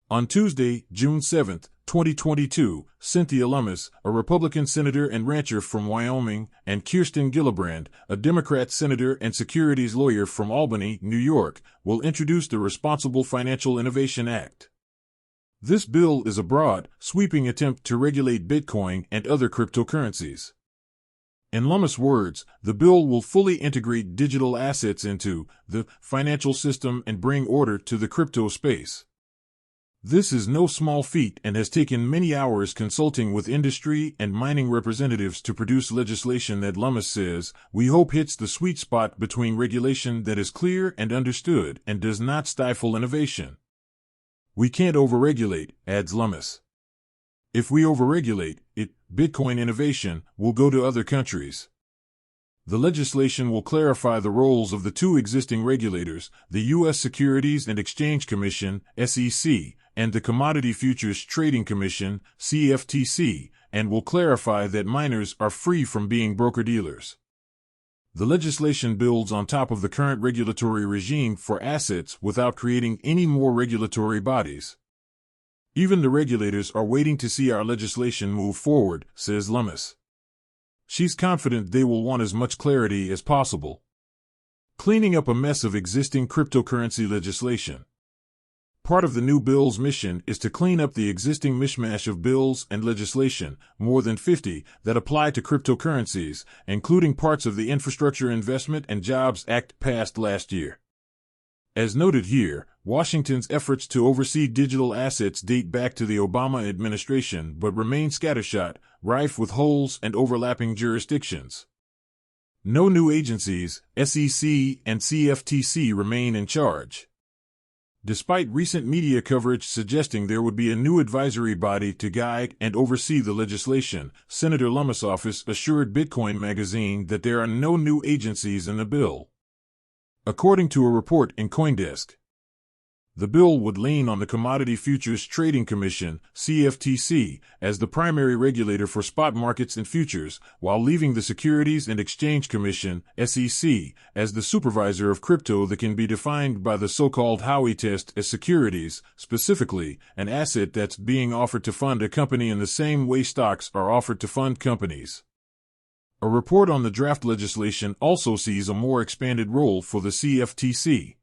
On Tuesday, June 7, 2022, Cynthia Lummis, a Republican senator and rancher from Wyoming, and Kirsten Gillibrand, a Democrat senator and securities lawyer from Albany, New York, will introduce the Responsible Financial Innovation Act. This bill is a broad, sweeping attempt to regulate Bitcoin and other cryptocurrencies. In Lummis' words, the bill will fully integrate digital assets into the financial system and bring order to the crypto space. This is no small feat and has taken many hours consulting with industry and mining representatives to produce legislation that Lummis says we hope hits the sweet spot between regulation that is clear and understood and does not stifle innovation. We can't overregulate, adds Lummis. If we overregulate it, Bitcoin innovation will go to other countries. The legislation will clarify the roles of the two existing regulators, the U.S. Securities and Exchange Commission, SEC, and the Commodity Futures Trading Commission, CFTC, and will clarify that miners are free from being broker-dealers. The legislation builds on top of the current regulatory regime for assets without creating any more regulatory bodies. Even the regulators are waiting to see our legislation move forward, says Lummis. She's confident they will want as much clarity as possible. Cleaning up a mess of existing cryptocurrency legislation. Part of the new bill's mission is to clean up the existing mishmash of bills and legislation, more than 50, that apply to cryptocurrencies, including parts of the Infrastructure Investment and Jobs Act passed last year. As noted here, Washington's efforts to oversee digital assets date back to the Obama administration but remain scattershot, rife with holes and overlapping jurisdictions. No new agencies, SEC and CFTC, remain in charge. Despite recent media coverage suggesting there would be a new advisory body to guide and oversee the legislation, Senator Lummis' office assured Bitcoin Magazine that there are no new agencies in the bill. According to a report in CoinDesk, the bill would lean on the Commodity Futures Trading Commission, CFTC, as the primary regulator for spot markets and futures, while leaving the Securities and Exchange Commission, SEC, as the supervisor of crypto that can be defined by the so-called Howey test as securities, specifically, an asset that's being offered to fund a company in the same way stocks are offered to fund companies. A report on the draft legislation also sees a more expanded role for the CFTC.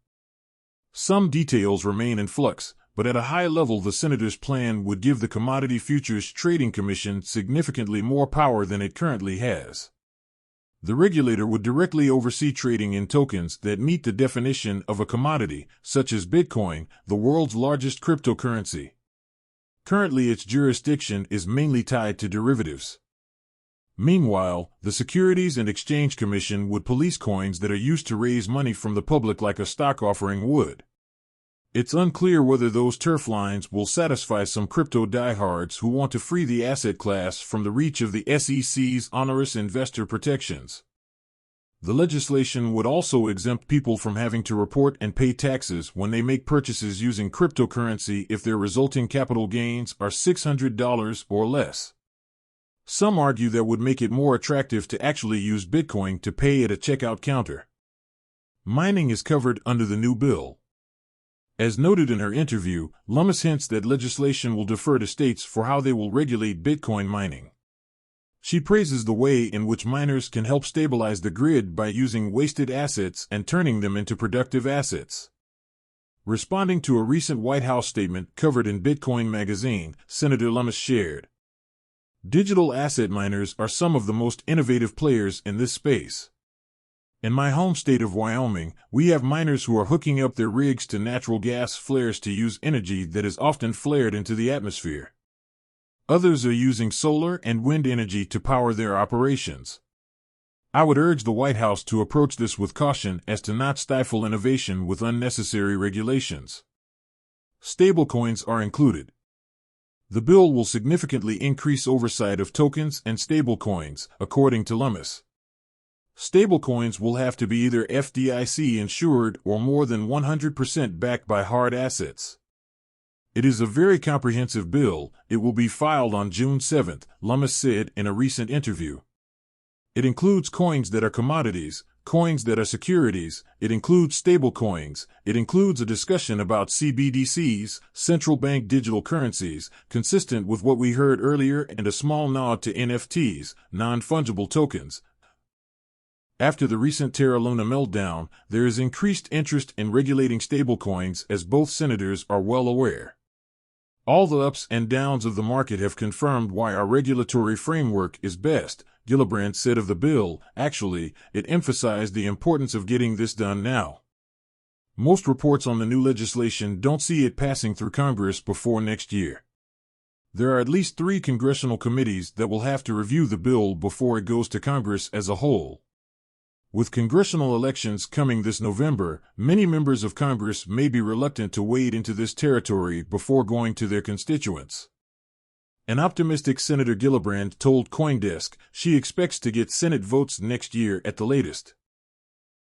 Some details remain in flux, but at a high level the senator's plan would give the Commodity Futures Trading Commission significantly more power than it currently has. The regulator would directly oversee trading in tokens that meet the definition of a commodity, such as Bitcoin, the world's largest cryptocurrency. Currently its jurisdiction is mainly tied to derivatives. Meanwhile, the Securities and Exchange Commission would police coins that are used to raise money from the public like a stock offering would. It's unclear whether those turf lines will satisfy some crypto diehards who want to free the asset class from the reach of the SEC's onerous investor protections. The legislation would also exempt people from having to report and pay taxes when they make purchases using cryptocurrency if their resulting capital gains are $600 or less. Some argue that would make it more attractive to actually use Bitcoin to pay at a checkout counter. Mining is covered under the new bill. As noted in her interview, Lummis hints that legislation will defer to states for how they will regulate Bitcoin mining. She praises the way in which miners can help stabilize the grid by using wasted assets and turning them into productive assets. Responding to a recent White House statement covered in Bitcoin Magazine, Senator Lummis shared, "Digital asset miners are some of the most innovative players in this space. In my home state of Wyoming, we have miners who are hooking up their rigs to natural gas flares to use energy that is often flared into the atmosphere. Others are using solar and wind energy to power their operations. I would urge the White House to approach this with caution as to not stifle innovation with unnecessary regulations." Stablecoins are included. The bill will significantly increase oversight of tokens and stablecoins, according to Lummis. Stablecoins will have to be either FDIC insured or more than 100% backed by hard assets. It is a very comprehensive bill. It will be filed on June 7, Lummis said in a recent interview. It includes coins that are commodities, coins that are securities, it includes stablecoins, it includes a discussion about CBDCs, central bank digital currencies, consistent with what we heard earlier, and a small nod to NFTs, non-fungible tokens. After the recent Terra Luna meltdown, there is increased interest in regulating stablecoins, as both senators are well aware. All the ups and downs of the market have confirmed why our regulatory framework is best, Gillibrand said of the bill. Actually, it emphasized the importance of getting this done now. Most reports on the new legislation don't see it passing through Congress before next year. There are at least 3 congressional committees that will have to review the bill before it goes to Congress as a whole. With congressional elections coming this November, many members of Congress may be reluctant to wade into this territory before going to their constituents. An optimistic Senator Gillibrand told CoinDesk she expects to get Senate votes next year at the latest.